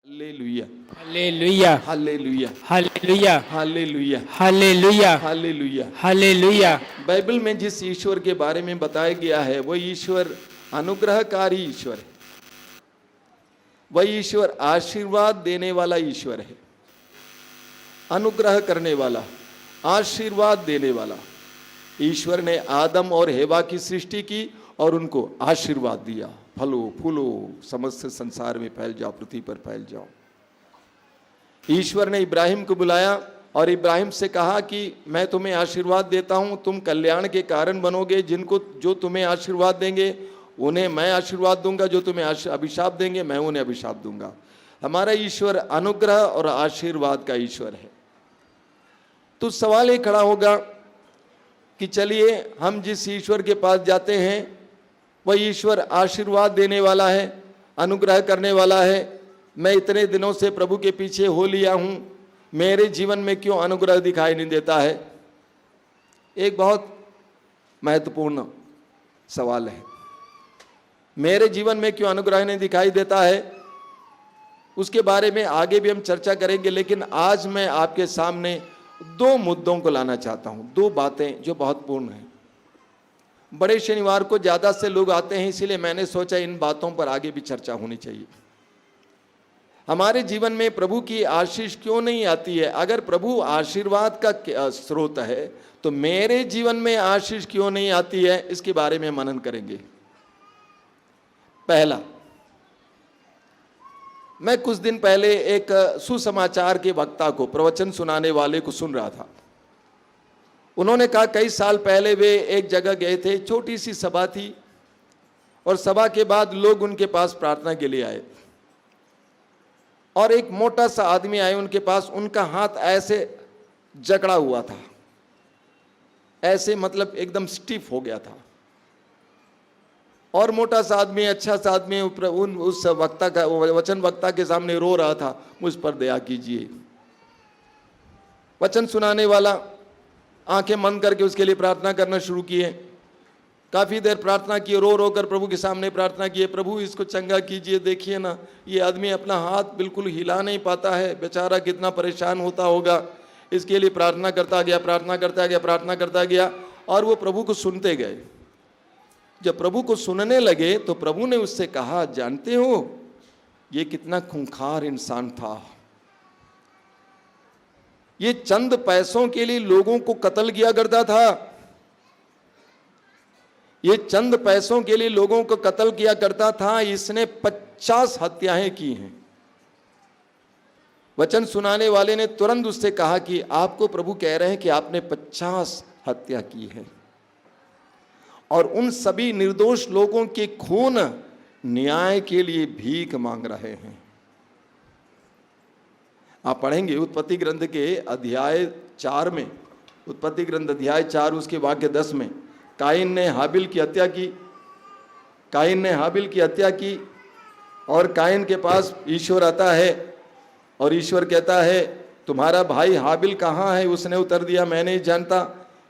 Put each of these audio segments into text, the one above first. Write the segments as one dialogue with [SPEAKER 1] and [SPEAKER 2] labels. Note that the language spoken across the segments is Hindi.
[SPEAKER 1] Hallelujah
[SPEAKER 2] hallelujah
[SPEAKER 1] hallelujah
[SPEAKER 2] hallelujah
[SPEAKER 1] hallelujah
[SPEAKER 2] hallelujah
[SPEAKER 1] hallelujah.
[SPEAKER 2] Hallelujah.
[SPEAKER 1] Bible में जिस ईश्वर के बारे में बताया गया है वह ईश्वर अनुग्रहकारी ईश्वर है। वह ईश्वर आशीर्वाद देने वाला ईश्वर है, अनुग्रह करने वाला, आशीर्वाद देने वाला। ईश्वर ने आदम और हेवा की सृष्टि की और उनको आशीर्वाद दिया, फलो फूलो समस्त संसार में फैल जाओ, पृथ्वी पर फैल जाओ। ईश्वर ने इब्राहिम को बुलाया और इब्राहिम से कहा कि मैं तुम्हें आशीर्वाद देता हूं, तुम कल्याण के कारण बनोगे। जिनको जो तुम्हें आशीर्वाद देंगे उन्हें मैं आशीर्वाद दूंगा, जो तुम्हें अभिशाप देंगे मैं उन्हें अभिशाप दूंगा। हमारा ईश्वर अनुग्रह और आशीर्वाद का ईश्वर है। तो सवाल ये खड़ा होगा कि चलिए हम जिस ईश्वर के पास जाते हैं वह ईश्वर आशीर्वाद देने वाला है, अनुग्रह करने वाला है। मैं इतने दिनों से प्रभु के पीछे हो लिया हूं, मेरे जीवन में क्यों अनुग्रह दिखाई नहीं देता है? एक बहुत महत्वपूर्ण सवाल है। मेरे जीवन में क्यों अनुग्रह नहीं दिखाई देता है, उसके बारे में आगे भी हम चर्चा करेंगे। लेकिन आज मैं आपके सामने दो मुद्दों को लाना चाहता हूं, दो बातें जो बहुत पूर्ण हैं। बड़े शनिवार को ज्यादा से लोग आते हैं, इसीलिए मैंने सोचा इन बातों पर आगे भी चर्चा होनी चाहिए। हमारे जीवन में प्रभु की आशीष क्यों नहीं आती है? अगर प्रभु आशीर्वाद का स्रोत है तो मेरे जीवन में आशीष क्यों नहीं आती है, इसके बारे में मनन करेंगे। पहला, मैं कुछ दिन पहले एक सुसमाचार के वक्ता को, प्रवचन सुनाने वाले को सुन रहा था। उन्होंने कहा कई साल पहले वे एक जगह गए थे, छोटी सी सभा थी और सभा के बाद लोग उनके पास प्रार्थना के लिए आए और एक मोटा सा आदमी आए उनके पास। उनका हाथ ऐसे जकड़ा हुआ था, ऐसे मतलब एकदम स्टिफ हो गया था। और मोटा सा आदमी, अच्छा सा आदमी उस वक्ता का, वचन वक्ता के सामने रो रहा था, मुझ पर दया कीजिए। वचन सुनाने वाला आंखें बंद करके उसके लिए प्रार्थना करना शुरू किए। काफी देर प्रार्थना की, रो रो कर प्रभु के सामने प्रार्थना किए, प्रभु इसको चंगा कीजिए, देखिए ना ये आदमी अपना हाथ बिल्कुल हिला नहीं पाता है, बेचारा कितना परेशान होता होगा। इसके लिए प्रार्थना करता गया, प्रार्थना करता गया, प्रार्थना करता गया और वो प्रभु को सुनते गए। जब प्रभु को सुनने लगे तो प्रभु ने उससे कहा, जानते हो ये कितना खूंखार इंसान था, ये चंद पैसों के लिए लोगों को कत्ल किया करता था, ये चंद पैसों के लिए लोगों को कत्ल किया करता था, इसने 50 हत्याएं की हैं। वचन सुनाने वाले ने तुरंत उससे कहा कि आपको प्रभु कह रहे हैं कि आपने 50 हत्या की है और उन सभी निर्दोष लोगों के खून न्याय के लिए भीख मांग रहे हैं। आप पढ़ेंगे उत्पत्ति ग्रंथ के अध्याय 4 में, उत्पत्ति ग्रंथ अध्याय 4 उसके वाक्य 10 में, काइन ने हाबिल की हत्या की। काइन ने हाबिल की हत्या की और काइन के पास ईश्वर आता है और ईश्वर कहता है तुम्हारा भाई हाबिल कहाँ है? उसने उत्तर दिया, मैं नहीं जानता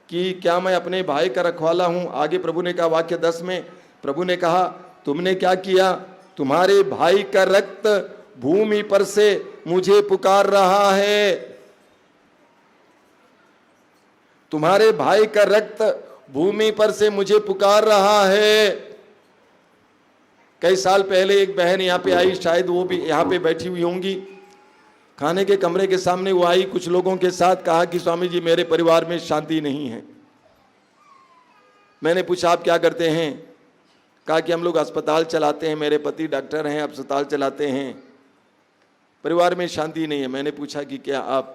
[SPEAKER 1] कि क्या मैं अपने भाई का रखवाला हूं। आगे प्रभु ने कहा वाक्य 10 में, प्रभु ने कहा तुमने क्या किया? तुम्हारे भाई का रक्त भूमि पर से मुझे पुकार रहा है, तुम्हारे भाई का रक्त भूमि पर से मुझे पुकार रहा है। कई साल पहले एक बहन यहां पे आई, शायद वो भी यहां पे बैठी हुई होंगी। खाने के कमरे के सामने वो आई, कुछ लोगों के साथ, कहा कि स्वामी जी मेरे परिवार में शांति नहीं है। मैंने पूछा आप क्या करते हैं? कहा कि हम लोग अस्पताल चलाते हैं, मेरे पति डॉक्टर हैं, अस्पताल चलाते हैं, परिवार में शांति नहीं है। मैंने पूछा कि क्या आप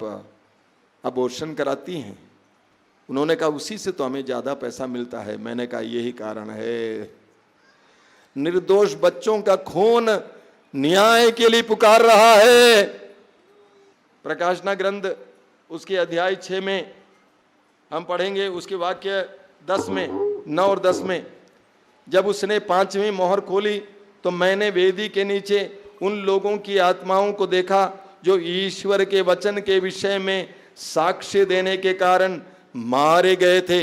[SPEAKER 1] अबॉर्शन कराती हैं? उन्होंने कहा उसी से तो हमें ज्यादा पैसा मिलता है। मैंने कहा यही कारण है, निर्दोष बच्चों का खून न्याय के लिए पुकार रहा है। प्रकाशना ग्रंथ उसके अध्याय 6 में हम पढ़ेंगे, उसके वाक्य 10 में, 9 और 10 में, जब उसने 5वीं मोहर खोली तो मैंने वेदी के नीचे उन लोगों की आत्माओं को देखा जो ईश्वर के वचन के विषय में साक्ष्य देने के कारण मारे गए थे।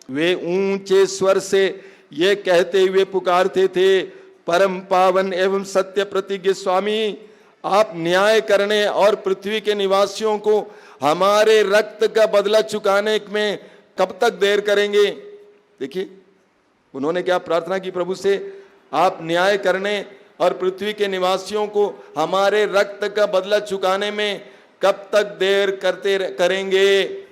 [SPEAKER 1] वे ऊंचे स्वर से ये कहते हुए पुकारते थे, परम पावन एवं सत्य प्रतिज्ञ स्वामी, आप न्याय करने और पृथ्वी के निवासियों को हमारे रक्त का बदला चुकाने में कब तक देर करेंगे। देखिए उन्होंने क्या प्रार्थना की प्रभु से, आप न्याय करने और पृथ्वी के निवासियों को हमारे रक्त का बदला चुकाने में कब तक देर करेंगे।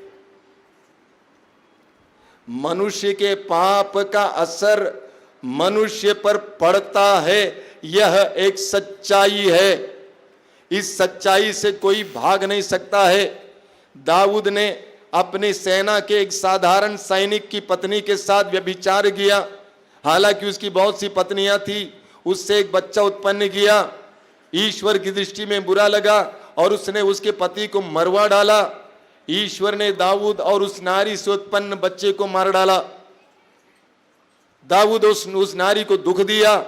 [SPEAKER 1] मनुष्य के पाप का असर मनुष्य पर पड़ता है, यह एक सच्चाई है। इस सच्चाई से कोई भाग नहीं सकता है। दाऊद ने अपनी सेना के एक साधारण सैनिक की पत्नी के साथ व्यभिचार किया। हालांकि उसकी बहुत सी पत्नियां थी, उससे एक बच्चा उत्पन्न किया। ईश्वर की दृष्टि में बुरा लगा और उसने उसके पति को मरवा डाला। ईश्वर ने दाऊद और उस नारी से उत्पन्न बच्चे को मार डाला। दाऊद उस नारी को दुख दिया।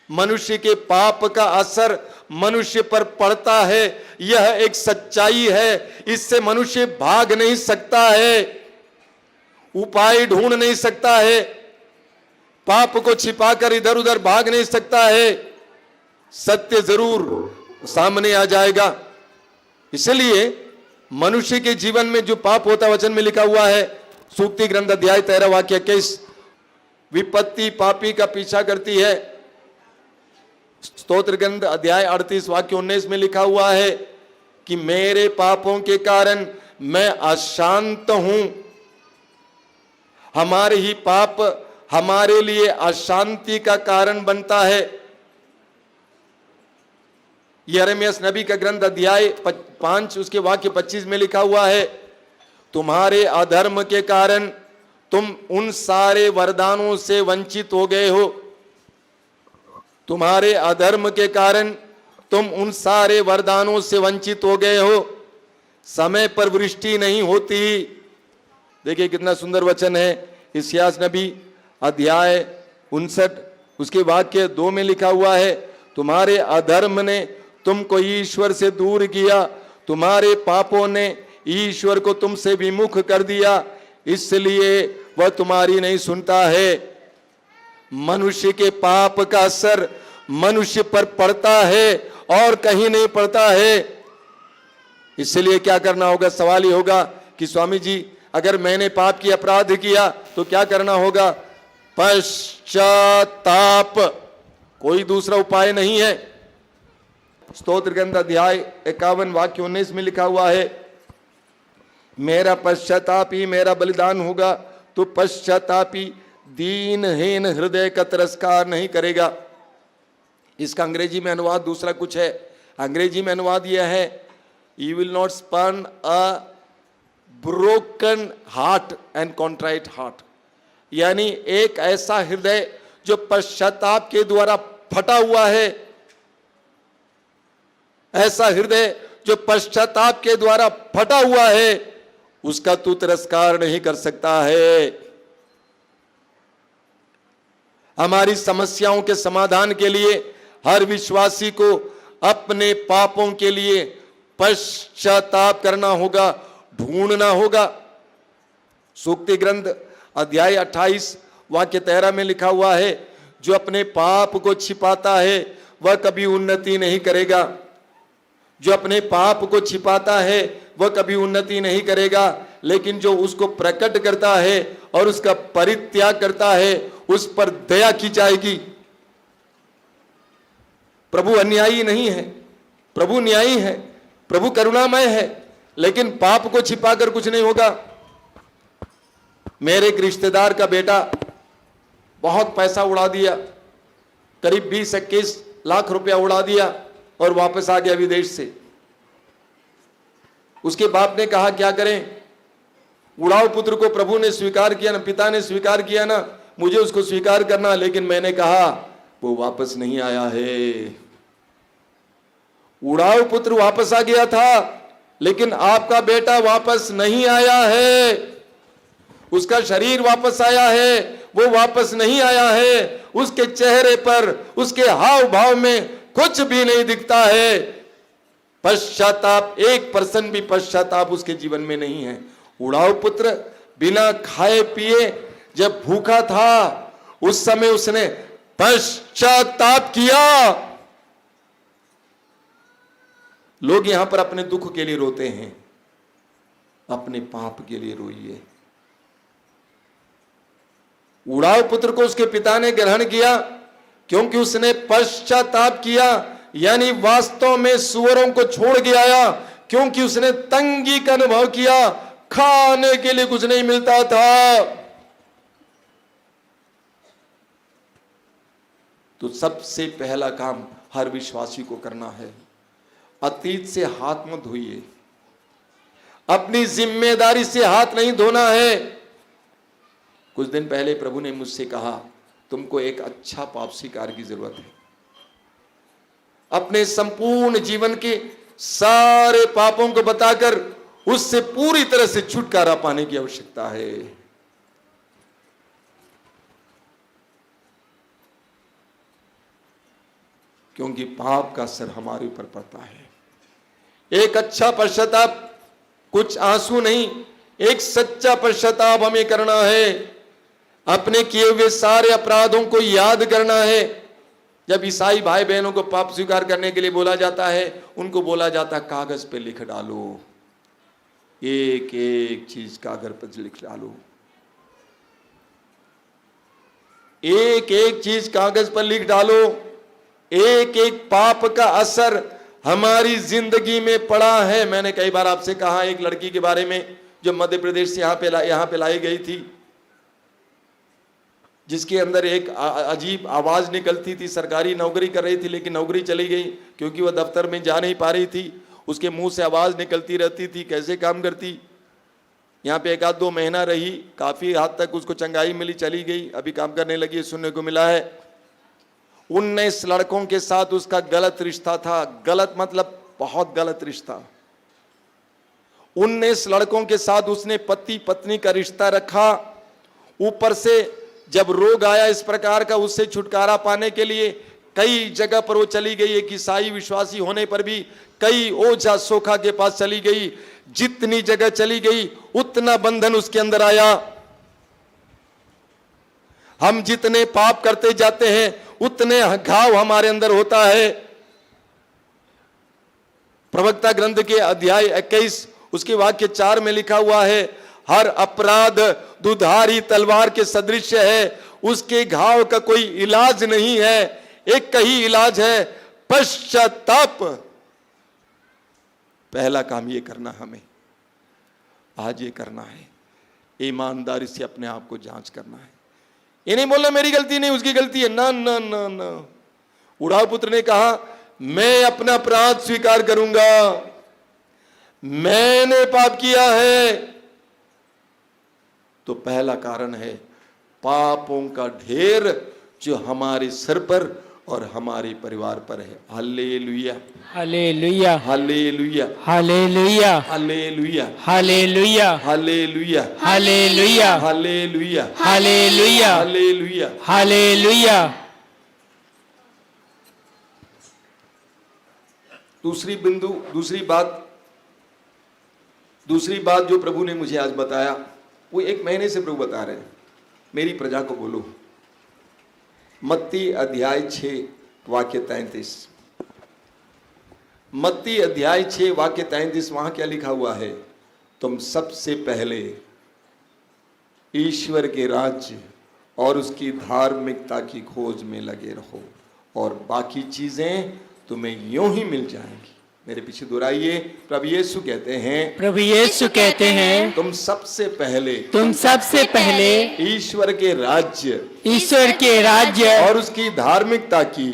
[SPEAKER 1] मनुष्य के पाप का असर मनुष्य पर पड़ता है, यह एक सच्चाई है। इससे मनुष्य भाग नहीं सकता है, उपाय ढूंढ नहीं सकता है, पाप को छिपाकर इधर उधर भाग नहीं सकता है। सत्य जरूर सामने आ जाएगा। इसलिए मनुष्य के जीवन में जो पाप होता, वचन में लिखा हुआ है, सूक्ति ग्रंथ अध्याय 13 वाक्य 21, विपत्ति पापी का पीछा करती है। स्तोत्र ग्रंथ अध्याय 38 वाक्य 19 में लिखा हुआ है कि मेरे पापों के कारण मैं अशांत हूं। हमारे ही पाप हमारे लिए अशांति का कारण बनता है। यिर्मयाह नबी का ग्रंथ अध्याय 5 उसके वाक्य 25 में लिखा हुआ है, तुम्हारे अधर्म के कारण तुम उन सारे वरदानों से वंचित हो गए हो। तुम्हारे अधर्म के कारण तुम उन सारे वरदानों से वंचित हो गए हो। समय पर वृष्टि नहीं होती। देखिए कितना सुंदर वचन है। यशायाह नबी अध्याय 59 उसके वाक्य 2 में लिखा हुआ है, तुम्हारे अधर्म ने तुमको ईश्वर से दूर किया, तुम्हारे पापों ने ईश्वर को तुमसे विमुख कर दिया, इसलिए वह तुम्हारी नहीं सुनता है। मनुष्य के पाप का असर मनुष्य पर पड़ता है और कहीं नहीं पड़ता है। इसलिए क्या करना होगा? सवाल ये होगा कि स्वामी जी अगर मैंने पाप की अपराध किया तो क्या करना होगा? पश्चाताप, कोई दूसरा उपाय नहीं है। स्तोत्र ग्रंथ अध्याय 51 वाक्य 19 में लिखा हुआ है, मेरा पश्चाताप ही मेरा बलिदान होगा, तो पश्चातापी दीनहीन हृदय का तिरस्कार नहीं करेगा। इसका अंग्रेजी में अनुवाद दूसरा कुछ है। अंग्रेजी में अनुवाद यह है, you will not spurn a broken heart and contrite heart, यानी एक ऐसा हृदय जो पश्चाताप के द्वारा फटा हुआ है, ऐसा हृदय जो पश्चाताप के द्वारा फटा हुआ है, उसका तू तिरस्कार नहीं कर सकता है। हमारी समस्याओं के समाधान के लिए हर विश्वासी को अपने पापों के लिए पश्चाताप करना होगा, ढूंढना होगा। सूक्ति ग्रंथ अध्याय 28 वाक्य 13 में लिखा हुआ है, जो अपने पाप को छिपाता है वह कभी उन्नति नहीं करेगा। जो अपने पाप को छिपाता है वह कभी उन्नति नहीं करेगा, लेकिन जो उसको प्रकट करता है और उसका परित्याग करता है उस पर दया की जाएगी। प्रभु अन्यायी नहीं है, प्रभु न्यायी है, प्रभु करुणामय है, लेकिन पाप को छिपाकर कुछ नहीं होगा। मेरे एक रिश्तेदार का बेटा बहुत पैसा उड़ा दिया, करीब 20-21 लाख रुपया उड़ा दिया और वापस आ गया विदेश से। उसके बाप ने कहा क्या करें? उड़ाऊ पुत्र को प्रभु ने स्वीकार किया ना, पिता ने स्वीकार किया ना, मुझे उसको स्वीकार करना। लेकिन मैंने कहा वो वापस नहीं आया है। उड़ाऊ पुत्र वापस आ गया था, लेकिन आपका बेटा वापस नहीं आया है। उसका शरीर वापस आया है, वो वापस नहीं आया है। उसके चेहरे पर, उसके हाव भाव में कुछ भी नहीं दिखता है। पश्चाताप, 1% भी पश्चाताप उसके जीवन में नहीं है। उड़ाऊ पुत्र बिना खाए पिए जब भूखा था, उस समय उसने पश्चाताप किया। लोग यहां पर अपने दुख के लिए रोते हैं, अपने पाप के लिए रोइए। उड़ाव पुत्र को उसके पिता ने ग्रहण किया क्योंकि उसने पश्चाताप किया, यानी वास्तव में सुअरों को छोड़ के आया, क्योंकि उसने तंगी का अनुभव किया, खाने के लिए कुछ नहीं मिलता था। तो सबसे पहला काम हर विश्वासी को करना है, अतीत से हाथ मत धोइए, अपनी जिम्मेदारी से हाथ नहीं धोना है। कुछ दिन पहले प्रभु ने मुझसे कहा, तुमको एक अच्छा पाप स्वीकार की जरूरत है। अपने संपूर्ण जीवन के सारे पापों को बताकर उससे पूरी तरह से छुटकारा पाने की आवश्यकता है। क्योंकि पाप का असर हमारे ऊपर पड़ता है। एक अच्छा पश्चाताप, कुछ आंसू नहीं, एक सच्चा पश्चाताप हमें करना है। अपने किए हुए सारे अपराधों को याद करना है। जब ईसाई भाई बहनों को पाप स्वीकार करने के लिए बोला जाता है, उनको बोला जाता है कागज पे लिख डालो, एक एक चीज कागज पर लिख डालो, एक एक चीज कागज पर लिख डालो। एक एक पाप का असर हमारी जिंदगी में पड़ा है। मैंने कई बार आपसे कहा एक लड़की के बारे में जो मध्य प्रदेश से यहां पे लाई गई थी, जिसके अंदर एक अजीब आवाज निकलती थी। सरकारी नौकरी कर रही थी लेकिन नौकरी चली गई क्योंकि वह दफ्तर में जा नहीं पा रही थी। उसके मुंह से आवाज निकलती रहती थी, कैसे काम करती। यहाँ पे 1-2 महीना रही, काफी हद तक उसको चंगाई मिली, चली गई, अभी काम करने लगी, सुनने को मिला है। 19 लड़कों के साथ उसका गलत रिश्ता था। गलत मतलब बहुत गलत रिश्ता। 19 लड़कों के साथ उसने पति पत्नी का रिश्ता रखा। ऊपर से जब रोग आया इस प्रकार का, उससे छुटकारा पाने के लिए कई जगह पर वो चली गई। एक ईसाई विश्वासी होने पर भी कई ओझा सोखा के पास चली गई। जितनी जगह चली गई उतना बंधन उसके अंदर आया। हम जितने पाप करते जाते हैं उतने घाव हमारे अंदर होता है। प्रवक्ता ग्रंथ के अध्याय 21 उसके वाक्य 4 में लिखा हुआ है, हर अपराध दुधारी तलवार के सदृश है, उसके घाव का कोई इलाज नहीं है। एक ही इलाज है, पश्चाताप। पहला काम ये करना, हमें आज ये करना है, ईमानदारी से अपने आप को जांच करना है। ये नहीं बोलना मेरी गलती नहीं उसकी गलती है, ना ना ना ना। उड़ाव पुत्र ने कहा मैं अपना अपराध स्वीकार करूंगा, मैंने पाप किया है। तो पहला कारण है पापों का ढेर जो हमारे सिर पर और हमारे परिवार पर है। Hallelujah,
[SPEAKER 2] hallelujah,
[SPEAKER 1] hallelujah,
[SPEAKER 2] hallelujah,
[SPEAKER 1] hallelujah,
[SPEAKER 2] hallelujah,
[SPEAKER 1] hallelujah,
[SPEAKER 2] hallelujah,
[SPEAKER 1] hallelujah,
[SPEAKER 2] hallelujah,
[SPEAKER 1] hallelujah.
[SPEAKER 2] Hallelujah.
[SPEAKER 1] दूसरी बात जो प्रभु ने मुझे आज बताया, वो 1 महीने से प्रभु बता रहे हैं, मेरी प्रजा को बोलो। मत्ती अध्याय 6 वाक्य 33। मत्ती अध्याय 6 वाक्य 33, वहां क्या लिखा हुआ है? तुम सबसे पहले ईश्वर के राज्य और उसकी धार्मिकता की खोज में लगे रहो और बाकी चीजें तुम्हें यूं ही मिल जाएंगी। मेरे पीछे दोहराइए, प्रभु यीशु कहते हैं,
[SPEAKER 2] प्रभु यीशु कहते हैं,
[SPEAKER 1] तुम सबसे
[SPEAKER 2] पहले
[SPEAKER 1] ईश्वर के राज्य
[SPEAKER 2] ईश्वर के राज्य
[SPEAKER 1] और उसकी धार्मिकता की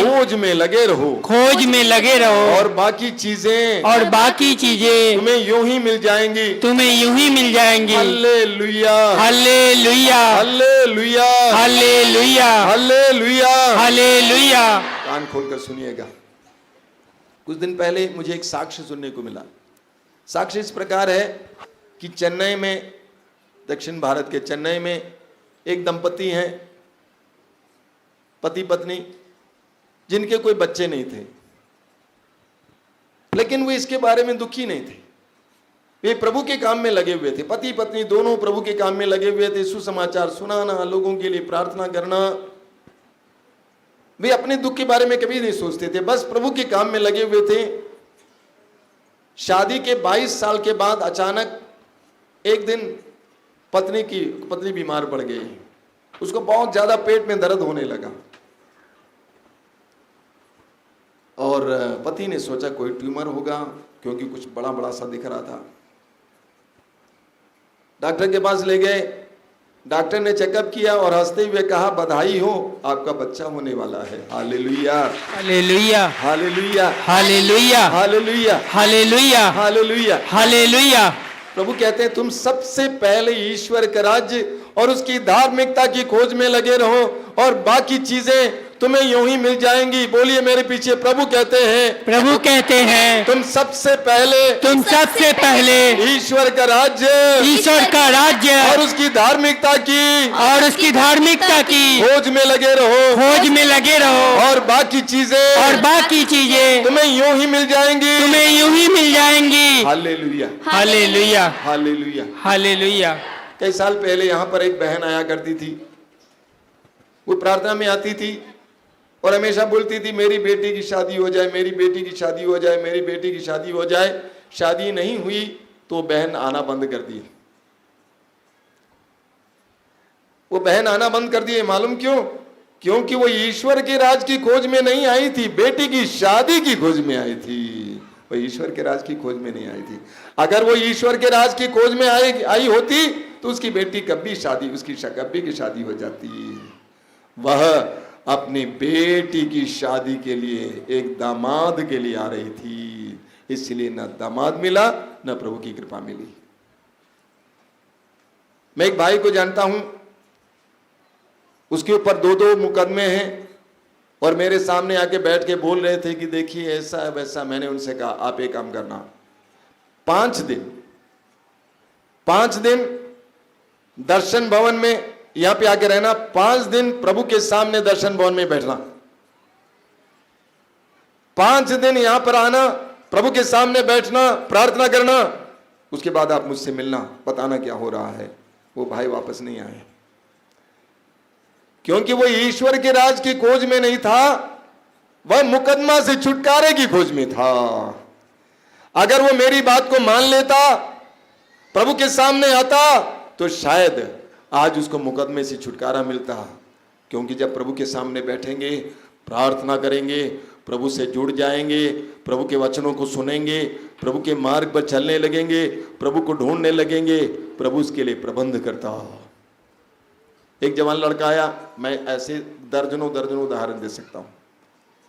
[SPEAKER 1] खोज में लगे रहो और बाकी चीजें तुम्हें यूं ही मिल जाएंगी। Hallelujah,
[SPEAKER 2] hallelujah,
[SPEAKER 1] hallelujah,
[SPEAKER 2] hallelujah,
[SPEAKER 1] hallelujah.
[SPEAKER 2] Hallelujah.
[SPEAKER 1] कान खोलकर सुनिएगा। कुछ दिन पहले मुझे एक साक्ष्य सुनने को मिला। साक्ष्य इस प्रकार है कि चेन्नई में, दक्षिण भारत के चेन्नई में एक दंपति हैं, पति पत्नी, जिनके कोई बच्चे नहीं थे, लेकिन वो इसके बारे में दुखी नहीं थे। वे प्रभु के काम में लगे हुए थे, पति पत्नी दोनों प्रभु के काम में लगे हुए थे। सुसमाचार सुनाना, लोगों के लिए प्रार्थना करना। वे अपने दुख के बारे में कभी नहीं सोचते थे, बस प्रभु के काम में लगे हुए थे। शादी के 22 साल के बाद अचानक एक दिन पत्नी बीमार पड़ गई। उसको बहुत ज्यादा पेट में दर्द होने लगा और पति ने सोचा कोई ट्यूमर होगा, क्योंकि कुछ बड़ा बड़ा सा दिख रहा था। डॉक्टर के पास ले गए। डॉक्टर ने चेकअप किया और हंसते हुए कहा, बधाई हो, आपका बच्चा होने वाला है। Hallelujah,
[SPEAKER 2] hallelujah,
[SPEAKER 1] hallelujah,
[SPEAKER 2] hallelujah,
[SPEAKER 1] hallelujah,
[SPEAKER 2] hallelujah,
[SPEAKER 1] hallelujah.
[SPEAKER 2] Hallelujah.
[SPEAKER 1] प्रभु कहते हैं तुम सबसे पहले ईश्वर का राज्य और उसकी धार्मिकता की खोज में लगे रहो और बाकी चीजें तुम्हें यूं ही मिल जाएंगी। बोलिए मेरे पीछे, प्रभु कहते हैं,
[SPEAKER 2] प्रभु कहते हैं
[SPEAKER 1] तुम सबसे पहले ईश्वर का राज्य
[SPEAKER 2] ईश्वर का राज्य
[SPEAKER 1] और उसकी धार्मिकता की खोज में लगे रहो और बाकी चीजें तुम्हें यूं ही मिल जाएंगी। Hallelujah,
[SPEAKER 2] hallelujah,
[SPEAKER 1] hallelujah.
[SPEAKER 2] हालेलुया।
[SPEAKER 1] कई साल पहले यहाँ पर एक बहन आया करती थी। वो प्रार्थना में आती थी और हमेशा बोलती थी, मेरी बेटी की शादी हो जाए, मेरी बेटी की शादी हो जाए, मेरी बेटी की शादी हो जाए। शादी नहीं हुई तो बहन आना बंद कर दी। वो बहन आना बंद कर दी, मालूम क्यों? क्योंकि वो ईश्वर के राज की खोज में नहीं आई थी, बेटी की शादी की खोज में आई थी। वो ईश्वर के राज की खोज में नहीं आई थी। अगर वो ईश्वर के राज की खोज में आई होती तो उसकी बेटी कभी की शादी हो जाती। वह अपनी बेटी की शादी के लिए एक दामाद के लिए आ रही थी, इसलिए न दामाद मिला न प्रभु की कृपा मिली। मैं एक भाई को जानता हूं, उसके ऊपर 2 मुकदमे हैं और मेरे सामने आके बैठ के बोल रहे थे कि देखिए ऐसा है वैसा। मैंने उनसे कहा, आप एक काम करना, 5 दिन दर्शन भवन में यहां पे आके रहना, 5 दिन प्रभु के सामने दर्शन भवन में बैठना, 5 दिन यहां पर आना, प्रभु के सामने बैठना, प्रार्थना करना, उसके बाद आप मुझसे मिलना, बताना क्या हो रहा है। वो भाई वापस नहीं आए, क्योंकि वो ईश्वर के राज की खोज में नहीं था, वह मुकदमा से छुटकारे की खोज में था। अगर वो मेरी बात को मान लेता, प्रभु के सामने आता, तो शायद आज उसको मुकदमे से छुटकारा मिलता। क्योंकि जब प्रभु के सामने बैठेंगे, प्रार्थना करेंगे, प्रभु से जुड़ जाएंगे, प्रभु के वचनों को सुनेंगे, प्रभु के मार्ग पर चलने लगेंगे, प्रभु को ढूंढने लगेंगे, प्रभु उसके लिए प्रबंध करता। एक जवान लड़का आया, मैं ऐसे दर्जनों उदाहरण दे सकता हूँ।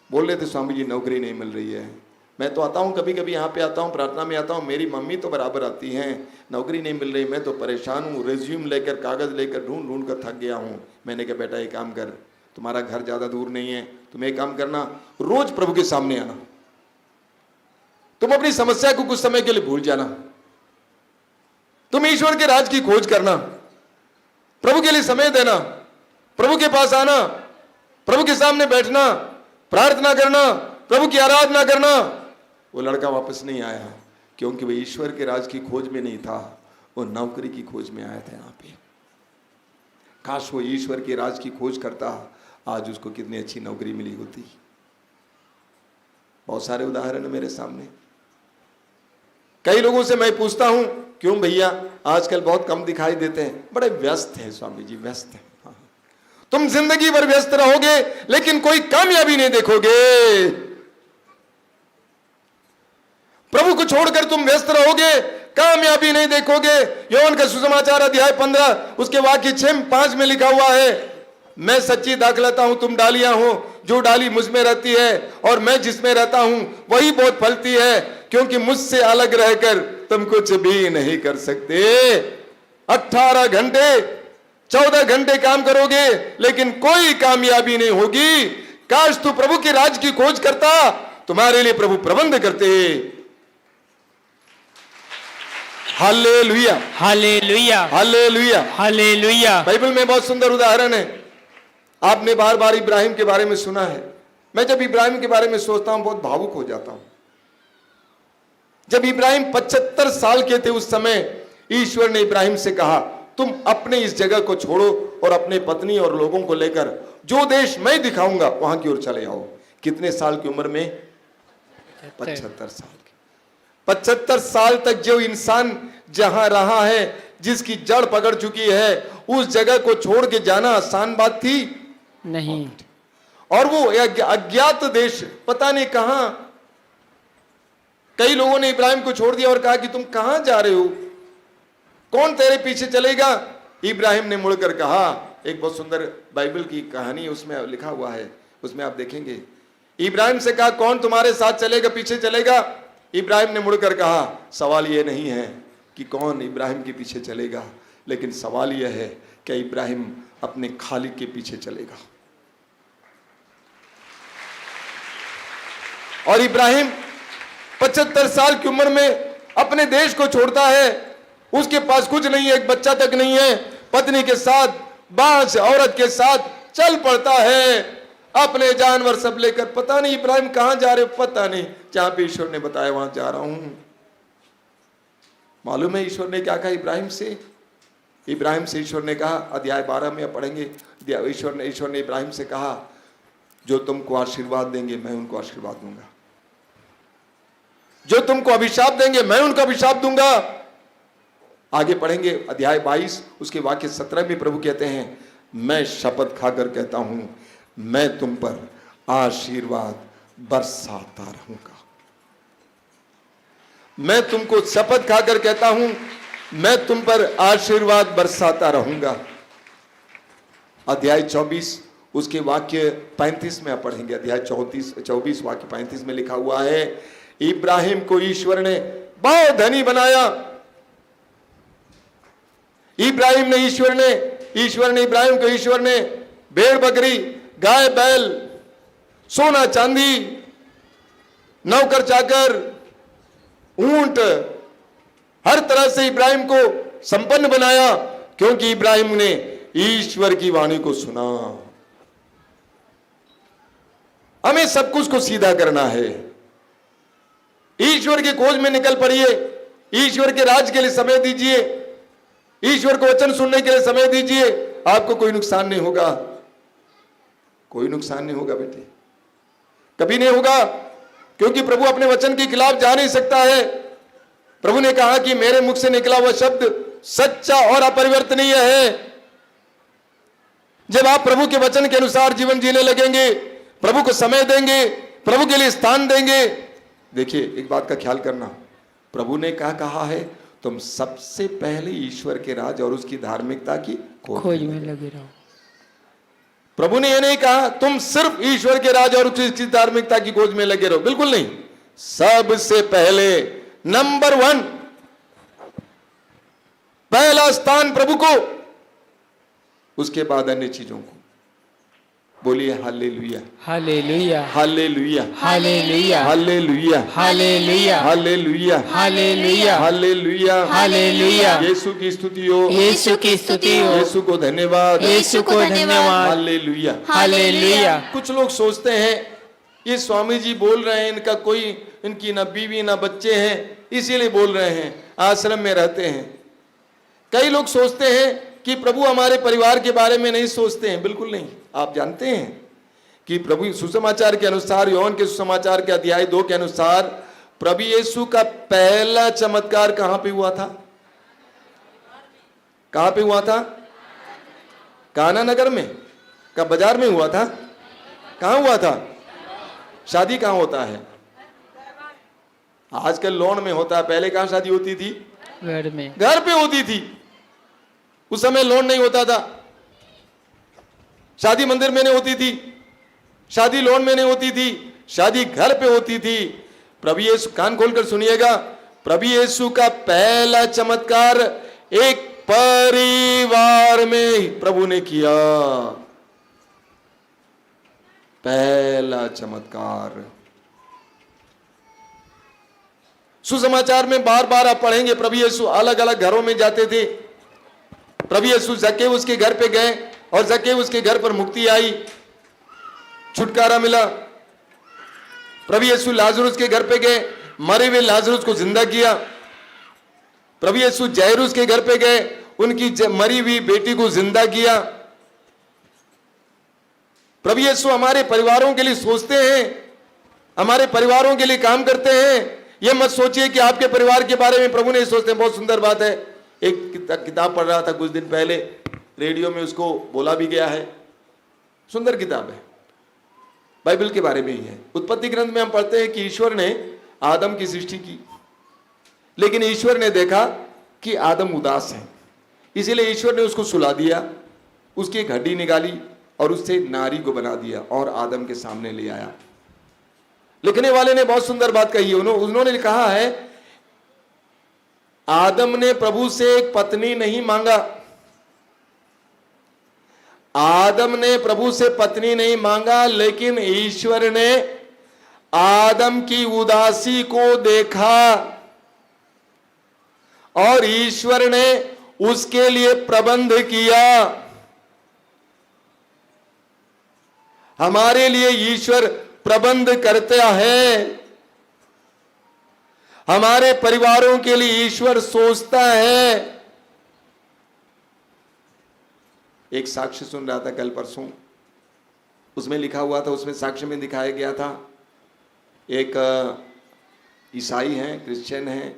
[SPEAKER 1] बोल रहे थे, स्वामी जी नौकरी नहीं मिल रही है। मैं तो आता हूँ, कभी कभी यहाँ पे आता हूँ, प्रार्थना में आता हूँ, मेरी मम्मी तो बराबर आती हैं, नौकरी नहीं मिल रही, मैं तो परेशान हूँ, रिज्यूम लेकर कागज़ लेकर ढूंढ कर थक गया हूँ। मैंने कहा बेटा एक काम कर, तुम्हारा घर ज़्यादा दूर नहीं है, तुम एक काम करना, रोज प्रभु के सामने आना, तुम अपनी समस्या को कुछ समय के लिए भूल जाना, तुम ईश्वर के राज की खोज करना, प्रभु के लिए समय देना, प्रभु के पास आना, प्रभु के सामने बैठना, प्रार्थना करना, प्रभु की आराधना करना। वो लड़का वापस नहीं आया, क्योंकि वो ईश्वर के राज की खोज में नहीं था, वो नौकरी की खोज में आया था यहाँ पे। काश वो ईश्वर के राज की खोज करता, आज उसको कितनी अच्छी नौकरी मिली होती। बहुत सारे उदाहरण है मेरे सामने। कई लोगों से मैं पूछता हूं, क्यों भैया आजकल बहुत कम दिखाई देते हैं? बड़े व्यस्त हैं स्वामी जी, व्यस्त हैं। हाँ। तुम जिंदगी भर व्यस्त रहोगे लेकिन कोई कामयाबी नहीं देखोगे। प्रभु को छोड़कर तुम व्यस्त रहोगे, कामयाबी नहीं देखोगे। योहन का सुसमाचार अध्याय 15 उसके वाक्य 6-5 में लिखा हुआ है, मैं सच्ची दाखलता हूं, तुम डालियां हो, जो डाली मुझ में रहती है और मैं जिसमें रहता हूं वही बहुत फलती है, क्योंकि मुझसे अलग रहकर तुम कुछ भी नहीं कर सकते। 18 घंटे 14 घंटे काम करोगे लेकिन कोई कामयाबी नहीं होगी। काश तू प्रभु के राज की खोज करता, तुम्हारे लिए प्रभु प्रबंध करते। Hallelujah,
[SPEAKER 2] hallelujah,
[SPEAKER 1] hallelujah,
[SPEAKER 2] hallelujah.
[SPEAKER 1] Bible में बहुत सुंदर उदाहरण है। आपने बार बार इब्राहिम के बारे में सुना है। मैं जब इब्राहिम के बारे में सोचता हूं बहुत भावुक हो जाता हूं। जब इब्राहिम 75 साल के थे उस समय ईश्वर ने इब्राहिम से कहा, तुम अपने इस जगह को छोड़ो और अपने पत्नी और लोगों को लेकर जो देश मैं दिखाऊंगा वहां की ओर चले आओ। कितने साल की उम्र में? 75 साल की। 75 साल तक जो इंसान जहां रहा है, जिसकी जड़ पकड़ चुकी है, उस जगह को छोड़ के जाना आसान बात थी
[SPEAKER 2] नहीं।
[SPEAKER 1] और वो अज्ञात देश, पता नहीं कहां। कई लोगों ने इब्राहिम को छोड़ दिया और कहा कि तुम कहां जा रहे हो, कौन तेरे पीछे चलेगा? इब्राहिम ने मुड़कर कहा, एक बहुत सुंदर बाइबल की कहानी उसमें लिखा हुआ है, उसमें आप देखेंगे। इब्राहिम से कहा, कौन तुम्हारे साथ चलेगा, पीछे चलेगा? इब्राहिम ने मुड़कर कहा, सवाल यह नहीं है कि कौन इब्राहिम के पीछे चलेगा, लेकिन सवाल यह है कि इब्राहिम अपने खालिक के पीछे चलेगा। और इब्राहिम 75 साल की उम्र में अपने देश को छोड़ता है। उसके पास कुछ नहीं है, एक बच्चा तक नहीं है, पत्नी के साथ, बांस औरत के साथ चल पड़ता है, अपने जानवर सब लेकर। पता नहीं इब्राहिम कहां जा रहे हो, पता नहीं, जहां पे ईश्वर ने बताया वहां जा रहा हूं। मालूम है ईश्वर ने क्या कहा इब्राहिम से? इब्राहिम से ईश्वर ने कहा, अध्याय 12 में पढ़ेंगे, ईश्वर ने इब्राहिम से कहा, जो तुमको आशीर्वाद देंगे मैं उनको आशीर्वाद दूंगा, जो तुमको अभिशाप देंगे मैं उनको अभिशाप दूंगा। आगे पढ़ेंगे अध्याय 22 उसके वाक्य 17 में प्रभु कहते हैं, मैं शपथ खाकर कहता हूं मैं तुम पर आशीर्वाद बरसाता रहूंगा। मैं तुमको शपथ खाकर कहता हूं मैं तुम पर आशीर्वाद बरसाता रहूंगा। अध्याय 24 उसके वाक्य 35 में आप पढ़ेंगे। अध्याय 24 वाक्य 35 में लिखा हुआ है, इब्राहिम को ईश्वर ने बहुत धनी बनाया। ईश्वर ने इब्राहिम को ईश्वर ने भेड़ बकरी, गाय बैल, सोना चांदी, नौकर चाकर, ऊंट, हर तरह से इब्राहिम को संपन्न बनाया, क्योंकि इब्राहिम ने ईश्वर की वाणी को सुना। हमें सब कुछ को सीधा करना है। ईश्वर की खोज में निकल पड़िए, ईश्वर के राज के लिए समय दीजिए, ईश्वर को वचन सुनने के लिए समय दीजिए। आपको कोई नुकसान नहीं होगा, कोई नुकसान नहीं होगा बेटे, कभी नहीं होगा, क्योंकि प्रभु अपने वचन के खिलाफ जा नहीं सकता है। प्रभु ने कहा कि मेरे मुख से निकला हुआ शब्द सच्चा और अपरिवर्तनीय है। जब आप प्रभु के वचन के अनुसार जीवन जीने लगेंगे, प्रभु को समय देंगे, प्रभु के लिए स्थान देंगे। देखिए एक बात का ख्याल करना, प्रभु ने क्या कहा है, तुम सबसे पहले ईश्वर के राज और उसकी धार्मिकता की
[SPEAKER 2] खोज में लगे रहो।
[SPEAKER 1] प्रभु ने यह नहीं कहा तुम सिर्फ ईश्वर के राज और उसकी धार्मिकता की खोज में लगे रहो, बिल्कुल नहीं। सबसे पहले नंबर 1, पहला स्थान प्रभु को, उसके बाद अन्य चीजों को। बोलिए hallelujah,
[SPEAKER 2] hallelujah,
[SPEAKER 1] hallelujah,
[SPEAKER 2] hallelujah,
[SPEAKER 1] hallelujah,
[SPEAKER 2] hallelujah,
[SPEAKER 1] hallelujah,
[SPEAKER 2] hallelujah,
[SPEAKER 1] hallelujah,
[SPEAKER 2] hallelujah.
[SPEAKER 1] यीशु की स्तुति हो,
[SPEAKER 2] यीशु की स्तुति हो,
[SPEAKER 1] यीशु को धन्यवाद,
[SPEAKER 2] यीशु को धन्यवाद,
[SPEAKER 1] हालेलुया,
[SPEAKER 2] हालेलुया।
[SPEAKER 1] कुछ लोग सोचते हैं ये स्वामी जी बोल रहे हैं, इनका कोई, इनकी ना बीवी ना बच्चे हैं, इसीलिए बोल रहे हैं, आश्रम में रहते हैं। कई लोग सोचते हैं कि प्रभु हमारे परिवार के बारे में नहीं सोचते हैं, बिल्कुल नहीं। आप जानते हैं कि प्रभु सुसमाचार के अनुसार, योहन के सुसमाचार के अध्याय 2 के अनुसार, प्रभु यीशु का पहला चमत्कार कहां पे हुआ था? कहां पे हुआ था? काना नगर में? का बाजार में हुआ था? कहां हुआ था? शादी कहां होता है? आजकल लॉन में होता है, पहले कहां शादी होती थी?
[SPEAKER 2] घर में,
[SPEAKER 1] घर पे होती थी। उस समय लोन नहीं होता था, शादी मंदिर में नहीं होती थी, शादी लोन में नहीं होती थी, शादी घर पे होती थी। प्रभु यीशु, कान खोलकर सुनिएगा, प्रभु यीशु का पहला चमत्कार एक परिवार में प्रभु ने किया। पहला चमत्कार। सुसमाचार में बार बार आप पढ़ेंगे, प्रभु यीशु अलग अलग घरों में जाते थे। प्रभु यीशु जक्केउस के घर पे गए और जक्केउस के घर पर मुक्ति आई, छुटकारा मिला। प्रभु यीशु लाजरुस के घर पे गए, मरे हुए लाजरुस को जिंदा किया। प्रभु यीशु जायरुस के घर पे गए, उनकी मरी हुई बेटी को जिंदा किया। प्रभु यीशु हमारे परिवारों के लिए सोचते हैं, हमारे परिवारों के लिए काम करते हैं। यह मत सोचिए कि आपके परिवार के बारे में प्रभु नहीं सोचते। बहुत सुंदर बात है, एक किताब पढ़ रहा था कुछ दिन पहले, रेडियो में उसको बोला भी गया है, सुंदर किताब है, बाइबल के बारे में ही है। उत्पत्ति ग्रंथ में हम पढ़ते हैं कि ईश्वर ने आदम की सृष्टि की, लेकिन ईश्वर ने देखा कि आदम उदास है, इसीलिए ईश्वर ने उसको सुला दिया, उसकी एक हड्डी निकाली और उससे नारी को बना दिया और आदम के सामने ले आया। लिखने वाले ने बहुत सुंदर बात कही है, उन्होंने कहा है आदम ने प्रभु से एक पत्नी नहीं मांगा, आदम ने प्रभु से पत्नी नहीं मांगा, लेकिन ईश्वर ने आदम की उदासी को देखा और ईश्वर ने उसके लिए प्रबंध किया। हमारे लिए ईश्वर प्रबंध करता है, हमारे परिवारों के लिए ईश्वर सोचता है। एक साक्ष्य सुन रहा था कल परसों, उसमें लिखा हुआ था, उसमें साक्ष्य में दिखाया गया था, एक ईसाई हैं, क्रिश्चियन हैं,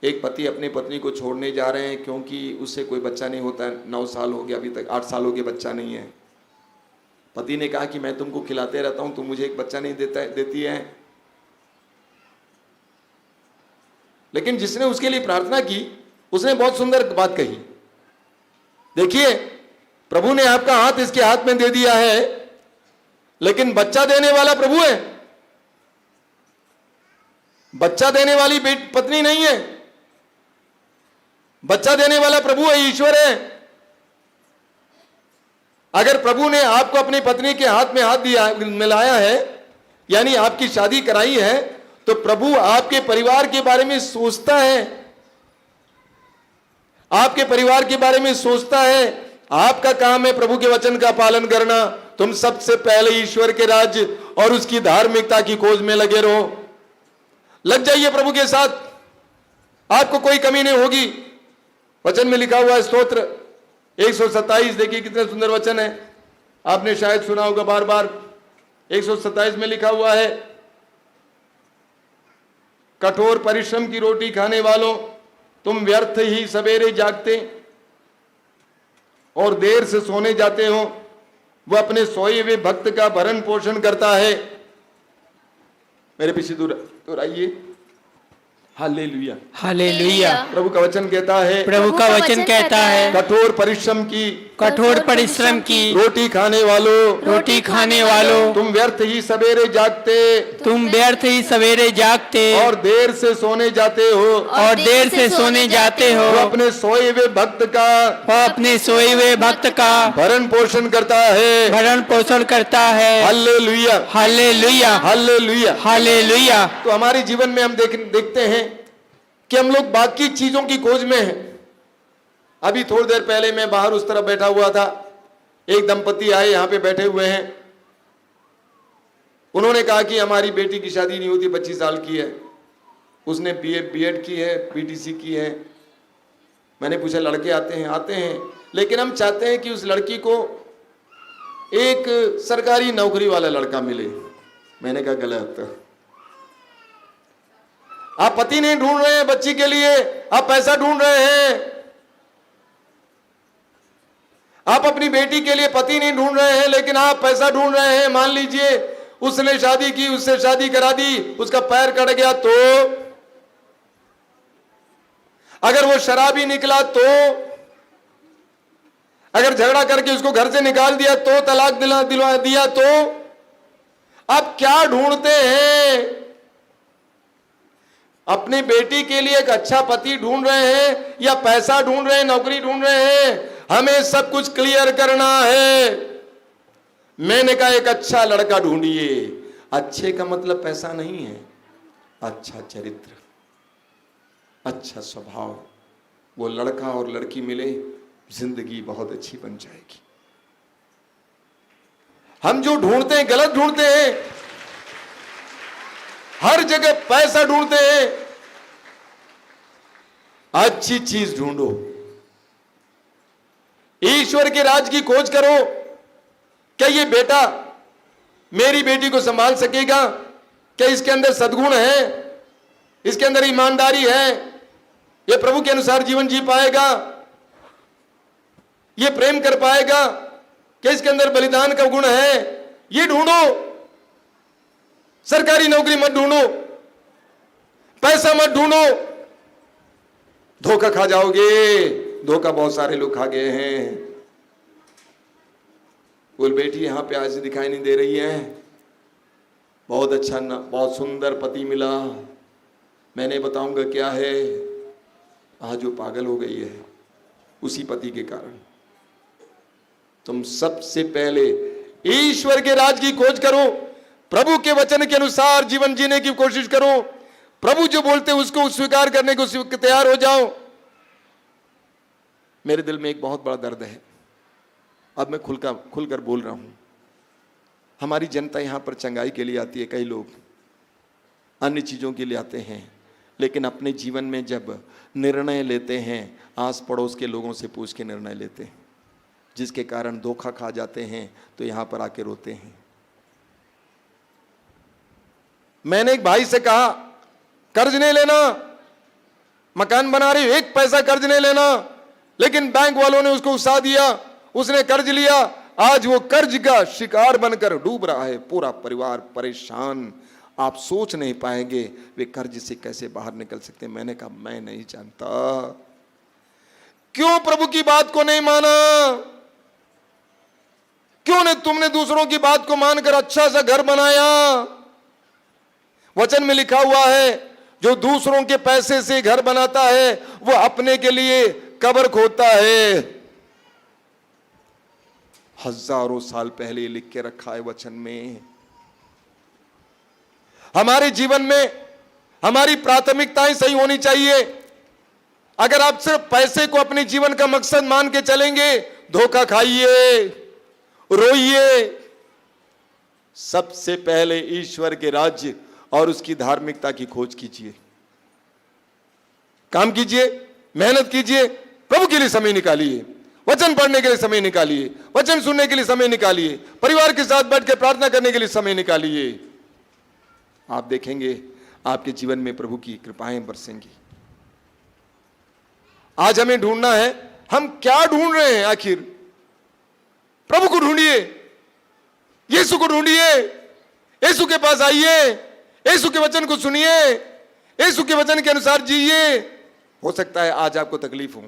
[SPEAKER 1] एक पति अपनी पत्नी को छोड़ने जा रहे हैं क्योंकि उससे कोई बच्चा नहीं होता है, 9 साल हो गया, अभी तक 8 साल हो गए, बच्चा नहीं है। पति ने कहा कि मैं तुमको खिलाते रहता हूं, तुम मुझे एक बच्चा नहीं देती है। लेकिन जिसने उसके लिए प्रार्थना की उसने बहुत सुंदर बात कही, देखिए प्रभु ने आपका हाथ इसके हाथ में दे दिया है, लेकिन बच्चा देने वाला प्रभु है, बच्चा देने वाली पत्नी नहीं है, बच्चा देने वाला प्रभु है, ईश्वर है। अगर प्रभु ने आपको अपनी पत्नी के हाथ में हाथ दिया, मिलाया है, यानी आपकी शादी कराई है, तो प्रभु आपके परिवार के बारे में सोचता है, आपके परिवार के बारे में सोचता है। आपका काम है प्रभु के वचन का पालन करना। तुम सबसे पहले ईश्वर के राज्य और उसकी धार्मिकता की खोज में लगे रहो, लग जाइए प्रभु के साथ, आपको कोई कमी नहीं होगी। वचन में लिखा हुआ है, स्तोत्र 127, देखिए कितने सुंदर वचन है, आपने शायद सुना होगा बार बार। 127 में लिखा हुआ है, कठोर परिश्रम की रोटी खाने वालों, तुम व्यर्थ ही सवेरे जागते और देर से सोने जाते हो, वह अपने सोए हुए भक्त का भरण पोषण करता है। मेरे पीछे दूर आइए। Hallelujah,
[SPEAKER 2] hallelujah.
[SPEAKER 1] प्रभु का वचन कहता है,
[SPEAKER 2] प्रभु का वचन कहता है,
[SPEAKER 1] कठोर परिश्रम की रोटी खाने वालों, तुम व्यर्थ ही सवेरे जागते और देर से सोने जाते हो, वो अपने सोए हुए भक्त का भरण पोषण करता है। Hallelujah,
[SPEAKER 2] hallelujah,
[SPEAKER 1] hallelujah,
[SPEAKER 2] hallelujah.
[SPEAKER 1] तो हमारे जीवन में हम देखते हैं कि हम लोग बाकी चीजों की खोज में हैं। अभी थोड़ी देर पहले मैं बाहर उस तरफ बैठा हुआ था, एक दंपति आए, यहां पे बैठे हुए हैं। उन्होंने कहा कि हमारी बेटी की शादी नहीं होती, 25 साल की है, उसने बीएड की है, पीटीसी की है। मैंने पूछा लड़के आते हैं, लेकिन हम चाहते हैं कि उस लड़की को एक सरकारी नौकरी वाला लड़का मिले। मैंने कहा गलत, आप पति नहीं ढूंढ रहे हैं बच्ची के लिए, आप पैसा ढूंढ रहे हैं। आप अपनी बेटी के लिए पति नहीं ढूंढ रहे हैं, लेकिन आप पैसा ढूंढ रहे हैं। मान लीजिए उसने शादी की, उससे शादी करा दी, उसका पैर कट गया तो, अगर वो शराबी निकला तो, अगर झगड़ा करके उसको घर से निकाल दिया तो, तलाक दिलवा दिया तो, आप क्या ढूंढते हैं? अपनी बेटी के लिए एक अच्छा पति ढूंढ रहे हैं या पैसा ढूंढ रहे हैं, नौकरी ढूंढ रहे हैं? हमें सब कुछ क्लियर करना है। मैंने कहा एक अच्छा लड़का ढूंढिए। अच्छे का मतलब पैसा नहीं है, अच्छा चरित्र, अच्छा स्वभाव। वो लड़का और लड़की मिले, जिंदगी बहुत अच्छी बन जाएगी। हम जो ढूंढते हैं गलत ढूंढते हैं, हर जगह पैसा ढूंढते हैं। अच्छी चीज ढूंढो, ईश्वर के राज की खोज करो, क्या ये बेटा मेरी बेटी को संभाल सकेगा? क्या इसके अंदर सद्गुण है? इसके अंदर ईमानदारी है? ये प्रभु के अनुसार जीवन जी पाएगा? ये प्रेम कर पाएगा? क्या इसके अंदर बलिदान का गुण है? ये ढूंढो। सरकारी नौकरी मत ढूंढो, पैसा मत ढूंढो, धोखा खा जाओगे। धोखा बहुत सारे लोग खा गए हैं। बोल बेटी यहां पे आज दिखाई नहीं दे रही है, बहुत अच्छा ना, बहुत सुंदर पति मिला, मैंने बताऊंगा क्या है। आज वो पागल हो गई है उसी पति के कारण। तुम सबसे पहले ईश्वर के राज की खोज करो, प्रभु के वचन के अनुसार जीवन जीने की कोशिश करो, प्रभु जो बोलते हैं उसको स्वीकार करने को तैयार हो जाओ। मेरे दिल में एक बहुत बड़ा दर्द है, अब मैं खुलकर बोल रहा हूं। हमारी जनता यहां पर चंगाई के लिए आती है, कई लोग अन्य चीजों के लिए आते हैं, लेकिन अपने जीवन में जब निर्णय लेते हैं आस पड़ोस के लोगों से पूछ के निर्णय लेते हैं, जिसके कारण धोखा खा जाते हैं तो यहां पर आके रोते हैं। मैंने एक भाई से कहा कर्ज नहीं लेना, मकान बना रहे हो, एक पैसा कर्ज नहीं लेना, लेकिन बैंक वालों ने उसको उकसा दिया, उसने कर्ज लिया, आज वो कर्ज का शिकार बनकर डूब रहा है, पूरा परिवार परेशान। आप सोच नहीं पाएंगे वे कर्ज से कैसे बाहर निकल सकते। मैंने कहा मैं नहीं जानता। क्यों प्रभु की बात को नहीं माना? क्यों नहीं तुमने दूसरों की बात को मानकर अच्छा सा घर बनाया? वचन में लिखा हुआ है जो दूसरों के पैसे से घर बनाता है वो अपने के लिए कब्र खोदता है। हजारों साल पहले लिख के रखा है वचन में। हमारे जीवन में हमारी प्राथमिकताएं सही होनी चाहिए। अगर आप सिर्फ पैसे को अपने जीवन का मकसद मान के चलेंगे, धोखा खाइए, रोइए। सबसे पहले ईश्वर के राज्य और उसकी धार्मिकता की खोज कीजिए, काम कीजिए, मेहनत कीजिए, प्रभु के लिए समय निकालिए, वचन पढ़ने के लिए समय निकालिए, वचन सुनने के लिए समय निकालिए, परिवार के साथ बैठ के प्रार्थना करने के लिए समय निकालिए। आप देखेंगे आपके जीवन में प्रभु की कृपाएं बरसेंगी। आज हमें ढूंढना है, हम क्या ढूंढ रहे हैं आखिर? प्रभु को ढूंढिए, यीशु को ढूंढिए, यीशु के पास आइए, यीशु के वचन को सुनिए, यीशु के वचन के अनुसार जिए। हो सकता है आज आपको तकलीफ हो,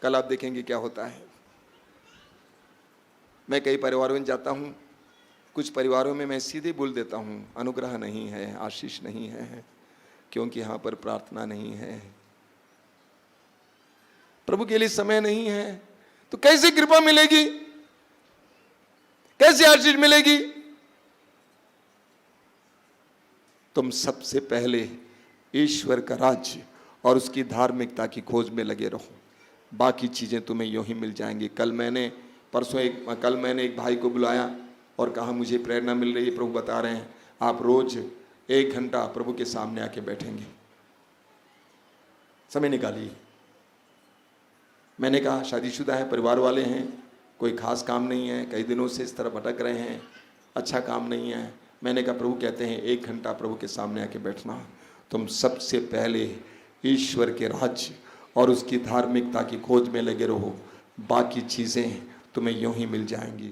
[SPEAKER 1] कल आप देखेंगे क्या होता है। मैं कई परिवारों में जाता हूं, कुछ परिवारों में मैं सीधे बोल देता हूं अनुग्रह नहीं है, आशीष नहीं है, क्योंकि यहां पर प्रार्थना नहीं है, प्रभु के लिए समय नहीं है। तो कैसे कृपा मिलेगी, कैसे आशीष मिलेगी? तुम सबसे पहले ईश्वर का राज्य और उसकी धार्मिकता की खोज में लगे रहो, बाकी चीजें तुम्हें यूं ही मिल जाएंगी। कल मैंने एक भाई को बुलाया और कहा मुझे प्रेरणा मिल रही है, प्रभु बता रहे हैं आप रोज 1 घंटा प्रभु के सामने आके बैठेंगे, समय निकालिए। मैंने कहा शादीशुदा है, परिवार वाले हैं, कोई खास काम नहीं है, कई दिनों से इस तरह भटक रहे हैं, अच्छा काम नहीं है। मैंने कहा प्रभु कहते हैं 1 घंटा प्रभु के सामने आके बैठना। तुम सबसे पहले ईश्वर के राज्य और उसकी धार्मिकता की खोज में लगे रहो, बाकी चीज़ें तुम्हें यूं ही मिल जाएंगी।